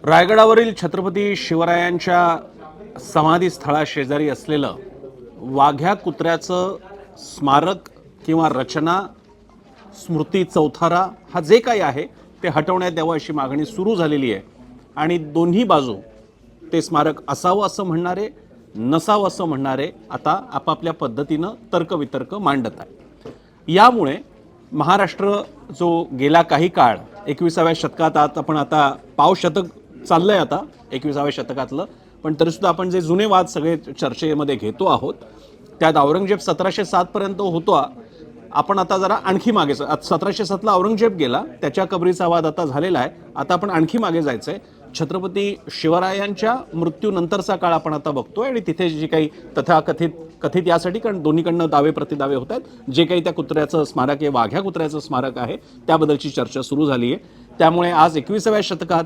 रायगडावरील छत्रपती शिवरायांच्या समाधीस्थळाशेजारी असलेलं वाघ्या कुत्र्याचं स्मारक किंवा रचना, स्मृती चौथारा हा जे काही आहे ते हटवण्यात यावं अशी मागणी सुरू झालेली आहे. आणि दोन्ही बाजू ते स्मारक असावं असं म्हणणारे, नसावं असं म्हणणारे आता आपापल्या पद्धतीनं तर्कवितर्क मांडत आहेत. यामुळे महाराष्ट्र जो गेला काही काळ 21व्या शतकात आपण आता पाव शतक चाललंय आता 21व्या शतकातलं, पण तरीसुद्धा आपण जे जुने वाद सगळे चर्चेमध्ये घेतो आहोत त्यात औरंगजेब 1707 पर्यंत होतो. आपण आता जरा आणखी मागे 1707ला औरंगजेब गेला, त्याच्या कबरीचा वाद आता झालेला आहे. आता आपण आणखी मागे जायचंय. छत्रपती शिवरायांच्या मृत्यूनंतरचा काळ आपण आता बघतोय आणि तिथे जी काही कथित यासाठी कारण दोन्हीकडनं दावे प्रतिदावे होत आहेत, जे काही त्या कुत्र्याचं स्मारक आहे, वाघ्या कुत्र्याचं स्मारक आहे, त्याबद्दलची चर्चा सुरू झाली आहे. त्यामुळे आज 21व्या शतकात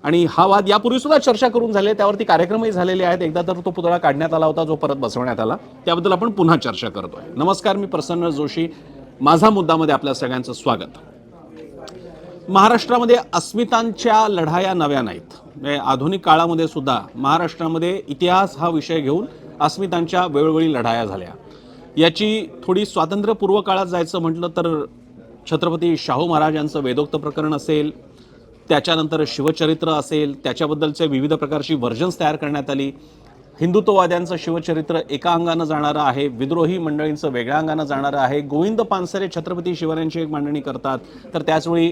आणि हा वाद यापूर्वी सुद्धा चर्चा करून झाले, त्यावरती कार्यक्रमही झालेले आहेत. एकदा तर तो पुतळा काढण्यात आला होता जो परत बसवण्यात आला, त्याबद्दल आपण पुन्हा चर्चा करतोय. नमस्कार, मी प्रसन्न जोशी. माझा मुद्दामध्ये आपल्या सगळ्यांचं स्वागत. महाराष्ट्रामध्ये अस्मितांच्या लढाया नव्या नाहीत. म्हणजे आधुनिक काळामध्ये सुद्धा महाराष्ट्रामध्ये इतिहास हा विषय घेऊन अस्मितांच्या वेळोवेळी लढाया झाल्या. याची थोडी स्वातंत्र्यपूर्व काळात जायचं म्हटलं तर छत्रपती शाहू महाराजांचं वेदोक्त प्रकरण असेल, त्याच्यानंतर शिवचरित्र असेल, त्याच्याबद्दलचे विविध प्रकारची व्हर्जन्स तयार करण्यात आली. हिंदुत्ववाद्यांचं शिवचरित्र एका अंगानं जाणारं आहे, विद्रोही मंडळींचं वेगळ्या अंगानं जाणारं आहे. गोविंद पानसरे छत्रपती शिवरायांची एक मांडणी करतात, तर त्याचवेळी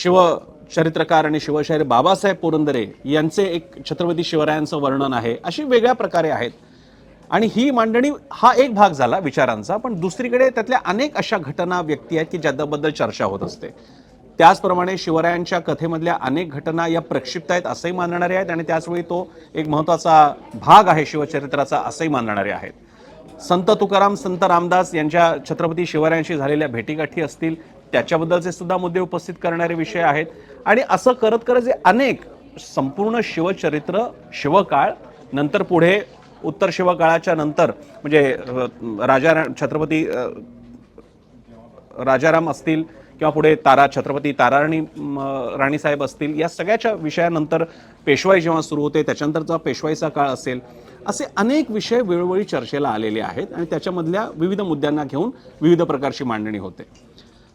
शिवचरित्रकार आणि शिवशाहीर बाबासाहेब पुरंदरे यांचे एक छत्रपती शिवरायांचं वर्णन आहे. अशी वेगळ्या प्रकारे आहेत. आणि ही मांडणी हा एक भाग झाला विचारांचा, पण दुसरीकडे त्यातल्या अनेक अशा घटना, व्यक्ती आहेत की ज्याबद्दल चर्चा होत असते. त्याचप्रमाणे शिवरायांच्या कथेमधल्या अनेक घटना या प्रक्षिप्त आहेत असंही मानणारे आहेत आणि त्याचवेळी तो एक महत्त्वाचा भाग आहे शिवचरित्राचा असंही मानणारे आहेत. संत तुकाराम, संत रामदास यांच्या छत्रपती शिवरायांशी झालेल्या भेटीगाठी असतील, त्याच्याबद्दलचे सुद्धा मुद्दे उपस्थित करणारे विषय आहेत. आणि असं करत करत जे अनेक संपूर्ण शिवचरित्र, शिवकाळ, नंतर पुढे उत्तर शिवकाळाच्या नंतर म्हणजे छत्रपती राजाराम असतील किंवा पुढे छत्रपती ताराराणी राणीसाहेब असतील, या सगळ्याच्या विषयानंतर पेशवाई जेव्हा सुरू होते त्याच्यानंतरचा पेशवाईचा काळ असेल, असे अनेक विषय वेळोवेळी चर्चेला आलेले आहेत आणि त्याच्यामधल्या विविध मुद्द्यांना घेऊन विविध प्रकारची मांडणी होते.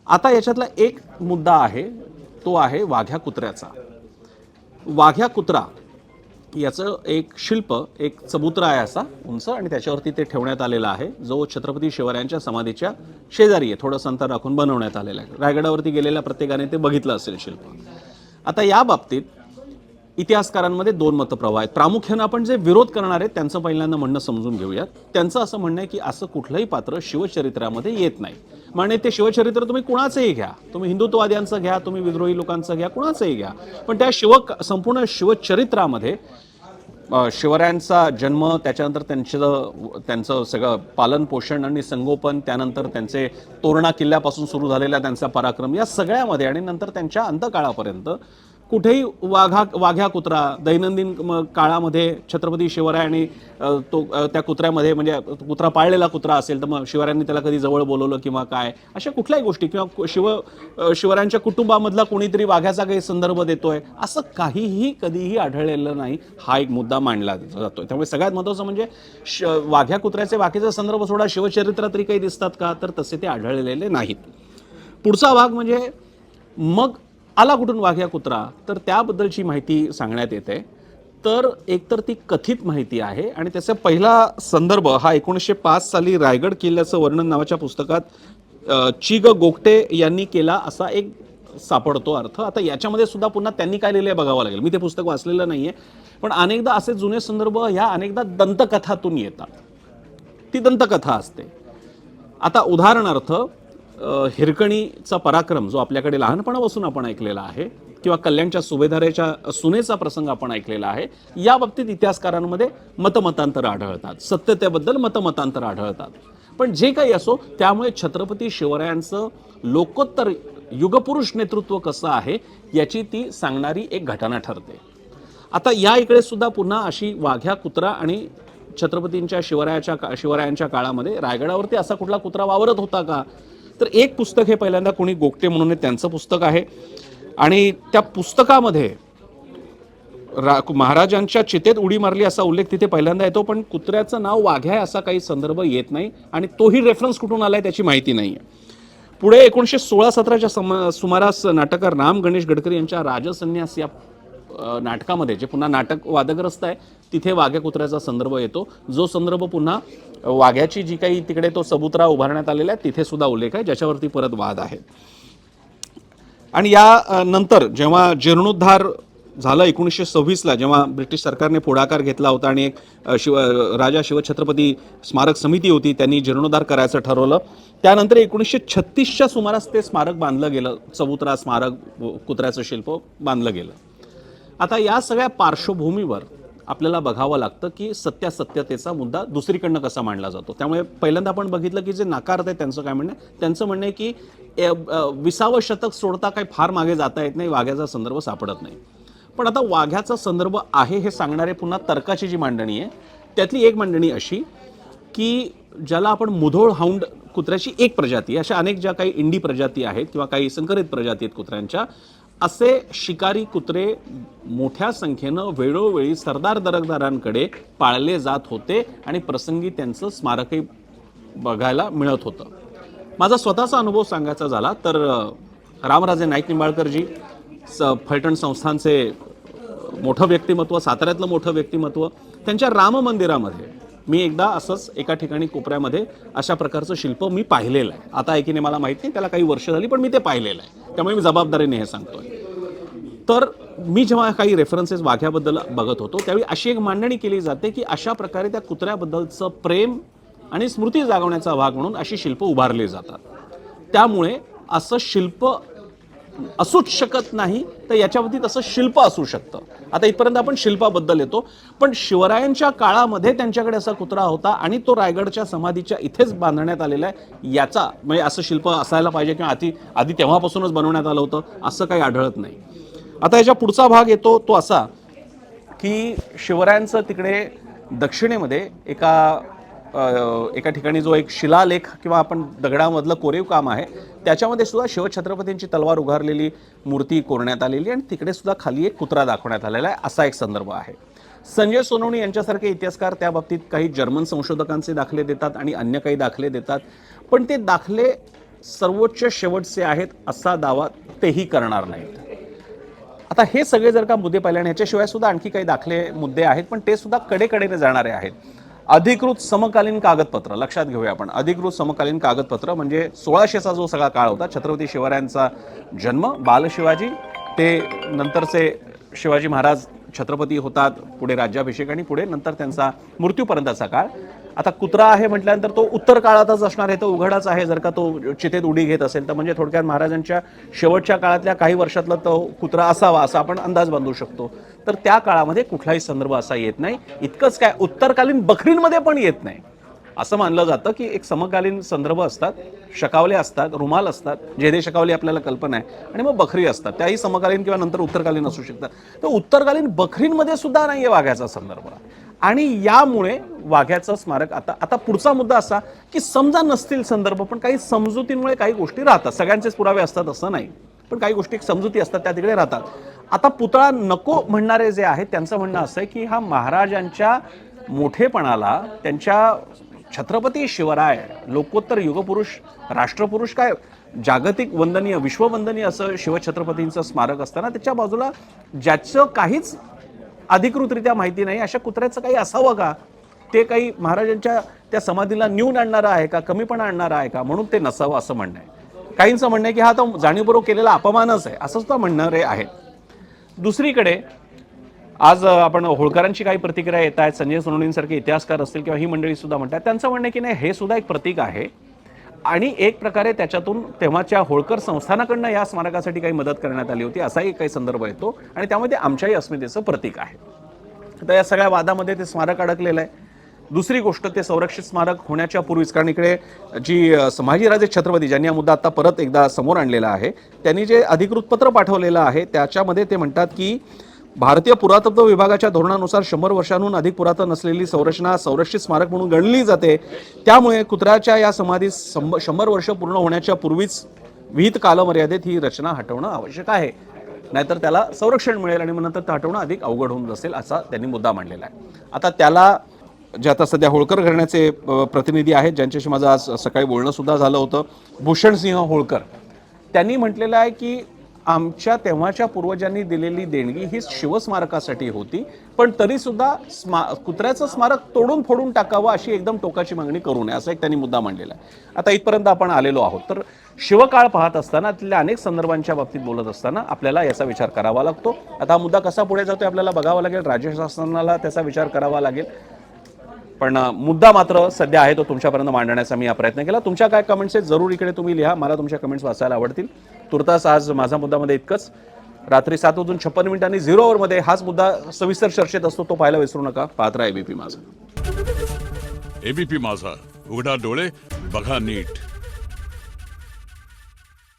आता याच्यातला एक मुद्दा आहे, तो आहे वाघ्या कुत्र्याचा. वाघ्या कुत्रा याचं एक शिल्प, एक चबुतरा आहे असा उंच, आणि त्याच्यावरती ते ठेवण्यात आलेला आहे, जो छत्रपती शिवरायांच्या समाधीच्या शेजारी आहे, थोडंसं अंतर राखून बनवण्यात आलेला आहे. रायगडावरती गेलेल्या प्रत्येकाने ते बघितलं असेल शिल्प. आता या बाबतीत इतिहासकारांमध्ये दोन मतप्रवाह आहेत. प्रामुख्यानं आपण जे विरोध करणार आहेत त्यांचं पहिल्यांदा म्हणणं समजून घेऊयात. त्यांचं असं म्हणणं आहे की असं कुठलंही पात्र शिवचरित्रामध्ये येत नाही. म्हणजे ते शिवचरित्र तुम्ही कुणाचंही घ्या, तुम्ही हिंदुत्ववाद्यांचं घ्या, तुम्ही विद्रोही लोकांचं घ्या, कुणाचंही घ्या, पण त्या संपूर्ण शिवचरित्रामध्ये शिवरायांचा जन्म, त्याच्यानंतर त्यांचं सगळं पालन पोषण आणि संगोपन, त्यानंतर त्यांचे तोरणा किल्ल्यापासून सुरू झालेला त्यांचा पराक्रम, या सगळ्यामध्ये आणि नंतर त्यांच्या अंतकाळापर्यंत कुठेही वाघ्या कुत्रा, दैनंदिन काळामध्ये छत्रपती शिवरायांनी त्या कुत्र्यामध्ये, म्हणजे कुत्रा पाळलेला कुत्रा असेल तर मग शिवरायांनी त्याला कधी जवळ बोलवलं किंवा काय, अशा कुठल्याही गोष्टी, किंवा शिवरायांच्या कुटुंबामधला कोणीतरी वाघ्याचा काही संदर्भ देतोय, असं काहीही कधीही आढळलेलं नाही. हा एक मुद्दा मांडला जातोय. त्यामुळे सगळ्यात महत्त्वाचं म्हणजे वाघ्या कुत्र्याचे बाकीचा संदर्भ सोडा, शिवचरित्रात तरी काही दिसतात का, तर तसे ते आढळलेले नाहीत. पुढचा भाग म्हणजे मग आला कुठून वाघ्या कुत्रा, तर त्याबद्दलची माहिती सांगण्यात येते. तर एकतर ती कथित माहिती आहे आणि त्याचा पहिला संदर्भ हा 1905 साली रायगड किल्ल्याचं वर्णन नावाच्या पुस्तकात ची ग गोगटे यांनी केला असा एक सापडतो अर्थ. आता याच्यामध्ये सुद्धा पुन्हा त्यांनी काय लिहिलंय बघावं लागेल. मी ते पुस्तक वाचलेलं नाहीये, पण अनेकदा असे जुने संदर्भ ह्या अनेकदा दंतकथातून येतात. ती दंतकथा असते. आता उदाहरणार्थ हिरकणीचा पराक्रम जो आपल्याकडे लहानपणापासून आपण ऐकलेला आहे, किंवा कल्याणच्या सुभेदाराच्या सुनेचा प्रसंग आपण ऐकलेला आहे, या बाबतीत इतिहासकारांमध्ये मतमतांतर आढळतात, सत्यतेबद्दल मतमतांतर आढळतात. पण जे काही असो, त्यामुळे छत्रपती शिवरायांचं लोकोत्तर युगपुरुष नेतृत्व कसं आहे याची ती सांगणारी एक घटना ठरते. आता या इकडे सुद्धा पुन्हा अशी वाघ्या कुत्रा आणि छत्रपतींच्या शिवरायांच्या काळामध्ये रायगडावरती असा कुठला कुत्रा वावरत होता का, तर एक पुस्तक हे पहिल्यांदा कोणी गोगटे म्हणून त्यांचं पुस्तक आहे. आणि त्या पुस्तकामध्ये महाराजांच्या चितेत उडी मारली असा उल्लेख तिथे पहिल्यांदा येतो, पण कुत्र्याचं नाव वाघ्या आहे असा काही संदर्भ येत नाही आणि तोही रेफरन्स कुठून आलाय त्याची माहिती नाही आहे. पुढे 1916-17च्या सुमारास नाटककार राम गणेश गडकरी यांच्या राजसन्यास या नाटकामध्ये, जे पुन्हा नाटक वादग्रस्त आहे, तिथे वाघ्या कुत्र्याचा संदर्भ येतो, जो संदर्भ पुन्हा वाघ्याची जी काही तिकडे तो सबुत्रा उभारण्यात आलेला आहे तिथे सुद्धा उल्लेख आहे, ज्याच्यावरती परत वाद आहे. आणि या नंतर जेव्हा जीर्णोद्धार झालं 1926ला, जेव्हा ब्रिटिश सरकारने पुढाकार घेतला होता आणि एक राजा शिवछत्रपती स्मारक समिती होती, त्यांनी जीर्णोद्धार करायचं ठरवलं. त्यानंतर 1936च्या सुमारास ते स्मारक बांधलं गेलं, चबुतरा स्मारक, कुत्र्याचं शिल्प बांधलं गेलं. आता या सगळ्या पार्श्वभूमीवर आपल्याला बघावं लागतं की सत्यासत्यतेचा मुद्दा दुसरीकडनं कसा मांडला जातो. त्यामुळे पहिल्यांदा आपण बघितलं की जे नाकारत आहे त्यांचं काय म्हणणं आहे, त्यांचं म्हणणं आहे की 20वं शतक सोडता काही फार मागे जाता येत नाही, वाघ्याचा संदर्भ सापडत नाही. पण आता वाघ्याचा संदर्भ आहे हे सांगणारे पुन्हा तर्काची जी मांडणी आहे, त्यातली एक मांडणी अशी की ज्याला आपण मुधोळ हाऊंड कुत्र्याची एक प्रजाती, अशा अनेक ज्या काही इंडी प्रजाती आहेत किंवा काही संकरित प्रजाती आहेत कुत्र्यांच्या, असे शिकारी कुत्रे मोठ्या संख्येनं वेळोवेळी सरदार दरकदारांकडे पाळले जात होते आणि प्रसंगी त्यांचं स्मारकही बघायला मिळत होतं. माझा स्वतःचा अनुभव सांगायचा झाला तर रामराजे नाईक निंबाळकरजी, फलटण संस्थानचे मोठं व्यक्तिमत्व, साताऱ्यातलं मोठं व्यक्तिमत्व, त्यांच्या राम मंदिरामध्ये मी एकदा असंच एका ठिकाणी कोपऱ्यामध्ये अशा प्रकारचं शिल्प मी पाहिलेलं आहे. आता एकीने मला माहीत नाही, त्याला काही वर्ष झाली, पण मी ते पाहिलेलं आहे, त्यामुळे मी जबाबदारीने हे सांगतोय. तर मी जेव्हा काही रेफरन्सेस वाघ्याबद्दल बघत होतो त्यावेळी अशी एक मांडणी केली जाते की अशा प्रकारे त्या कुत्र्याबद्दलचं प्रेम आणि स्मृती जागवण्याचा भाग म्हणून अशी शिल्प उभारली जातात. त्यामुळे असं शिल्प असूच शकत नाही, तर याच्यावरती तसं शिल्प असू शकतं. आता इथपर्यंत आपण शिल्पाबद्दल येतो, पण शिवरायांच्या काळामध्ये त्यांच्याकडे असा कुत्रा होता आणि तो रायगडच्या समाधीच्या इथेच बांधण्यात आलेला आहे, याचा म्हणजे असं शिल्प असायला पाहिजे किंवा आधी तेव्हापासूनच बनवण्यात आलं होतं असं काही आढळत नाही. आता याच्या पुढचा भाग येतो तो असा की शिवरायांचं तिकडे दक्षिणेमध्ये एका ठिकाणी जो एक शिलालेख किंवा आपण दगडामधलं कोरीव काम आहे, त्याच्यामध्ये सुद्धा शिवछत्रपतींची तलवार उभारलेली मूर्ती कोरण्यात आलेली आणि तिकडे सुद्धा खाली एक कुत्रा दाखवण्यात आलेला आहे, असा एक संदर्भ आहे. संजय सोनवणे यांच्यासारखे इतिहासकार त्या बाबतीत काही जर्मन संशोधकांचे दाखले देतात आणि अन्य काही दाखले देतात, पण ते दाखले सर्वोच्च शेवटचे आहेत असा दावा तेही करणार नाहीत. आता हे सगळे जर का मुद्दे पाहिले आणि ह्याच्याशिवाय सुद्धा आणखी काही दाखले मुद्दे आहेत, पण ते सुद्धा कडेकडेने जाणारे आहेत. अधिकृत समकालीन कागदपत्र लक्षात घेऊया आपण. अधिकृत समकालीन कागदपत्र म्हणजे 1600चा जो सगळा काळ होता, छत्रपती शिवरायांचा जन्म, बालशिवाजी ते नंतरचे शिवाजी महाराज छत्रपती होतात, पुढे राज्याभिषेक आणि पुढे नंतर त्यांचा मृत्यूपर्यंतचा काळ. आता कुत्रा आहे म्हटल्यानंतर तो उत्तर काळातच असणार आहे, तो उघडाच आहे. जर का तो चितेत उडी घेत असेल तर म्हणजे थोडक्यात महाराजांच्या शेवटच्या काळातल्या काही वर्षातला तो कुत्रा असावा असा आपण अंदाज बांधू शकतो. तर त्या काळामध्ये कुठलाही संदर्भ असा येत नाही. इतकंच काय, उत्तरकालीन बखरींमध्ये पण येत नाही. असं मानलं जातं की एक समकालीन संदर्भ असतात, शकावले असतात, रुमाल असतात, जेदे शकावली आपल्याला कल्पना आहे, आणि मग बखरी असतात, त्याही समकालीन किंवा नंतर उत्तरकालीन असू शकतात. तर उत्तरकालीन बखरींमध्ये सुद्धा नाहीये वाघ्याचा संदर्भ. आणि यामुळे वाघ्याचं स्मारक आता पुढचा मुद्दा असा की समजा नसतील संदर्भ, पण काही समजुतींमुळे काही गोष्टी राहतात. सगळ्यांचेच पुरावे असतात असं नाही, पण काही गोष्टी समजुती असतात त्या तिकडे राहतात. आता पुतळा नको म्हणणारे जे आहेत त्यांचं म्हणणं असं आहे की हा महाराजांच्या मोठेपणाला, त्यांच्या छत्रपती शिवराय लोकोत्तर युगपुरुष, राष्ट्रपुरुष, काय जागतिक वंदनीय, विश्ववंदनीय असं शिवछत्रपतींचं स्मारक असताना त्याच्या बाजूला ज्याचं काहीच अधिकृतरित्या माहिती नाही अशा कुत्र्याचं काही असावं का? ते काही महाराजांच्या त्या समाधीला न्यून आणणारं आहे का, कमीपणा आणणारं आहे का, म्हणून ते नसावं असं म्हणणं आहे. काहींचं म्हणणं आहे की हा तो जाणीवपूर्वक केलेला अपमानच आहे, असं सुद्धा म्हणणारे आहेत. दुसरीकडे आज आपण होळकरांची काही प्रतिक्रिया येत आहेत, संजय सोनवणेंसारखे इतिहासकार असतील किंवा ही मंडळी सुद्धा म्हणतात, त्यांचं म्हणणं की नाही, हे सुद्धा एक प्रतीक आहे आणि एक प्रकारे त्याच्यातून तेव्हाच्या होळकर संस्थानाकडनं या स्मारकासाठी काही मदत करण्यात आली होती असाही काही संदर्भ येतो आणि त्यामुळे ते आमच्याही अस्मितेचं प्रतीक आहे. तर या सगळ्या वादामध्ये ते स्मारक अडकलेलं आहे. दुसरी गोष्ट, ते संरक्षित स्मारक होण्याच्या पूर्वीच, कारण इकडे जी संभाजीराजे छत्रपती ज्यांनी हा मुद्दा आता परत एकदा समोर आणलेला आहे, त्यांनी जे अधिकृत पत्र पाठवलेलं आहे त्याच्यामध्ये ते म्हणतात की भारतीय पुरातत्व विभागाच्या धोरणानुसार 100 वर्षांहून अधिक पुरातन असलेली संरचना संरक्षित स्मारक म्हणून गणली जाते. त्यामुळे कुत्र्याच्या या समाधीस 100 वर्ष पूर्ण होण्याच्या पूर्वीच विहित कालमर्यादेत ही रचना हटवणं आवश्यक आहे. नाहीतर त्याला संरक्षण मिळेल आणि मग नंतर ते हटवणं अधिक अवघड होऊन बसेल असा त्यांनी मुद्दा मांडलेला आहे. आता त्याला जे आता सध्या होळकर घराण्याचे प्रतिनिधी आहेत, ज्यांच्याशी माझं आज सकाळी बोलणं सुद्धा झालं होतं, भूषणसिंह होळकर, त्यांनी म्हटलेलं आहे की आमच्या तेव्हाच्या पूर्वजांनी दिलेली देणगी ही शिवस्मारकासाठी होती, पण तरीसुद्धा कुत्र्याचं स्मारक तोडून फोडून टाकावं अशी एकदम टोकाची मागणी करू नये असा एक त्यांनी मुद्दा मांडलेला आहे. आता इथपर्यंत आपण आलेलो आहोत. तर शिवकाळ पाहत असताना तिथल्या अनेक संदर्भांच्या बाबतीत बोलत असताना आपल्याला याचा विचार करावा लागतो. आता हा मुद्दा कसा पुढे जातोय आपल्याला बघावा लागेल, राज्य शासनाला त्याचा विचार करावा लागेल. पण मुद्दा मात्र सध्या आहे तो तुमच्यापर्यंत मांडण्याचा मी हा प्रयत्न केला. तुमच्या काय कमेंट्स आहेत जरूर इकडे तुम्ही लिहा, मला तुमच्या कमेंट्स वाचायला आवडतील. तुर्तास आज माझा मुद्दामध्ये इतकंच. रात्री 7:56 0 ओव्हरमध्ये हाच मुद्दा सविस्तर चर्चेत असतो, तो पाहायला विसरू नका. पाहत राहा एबीपी माझा. एबीपी माझा, उघडा डोळे बघा नीट.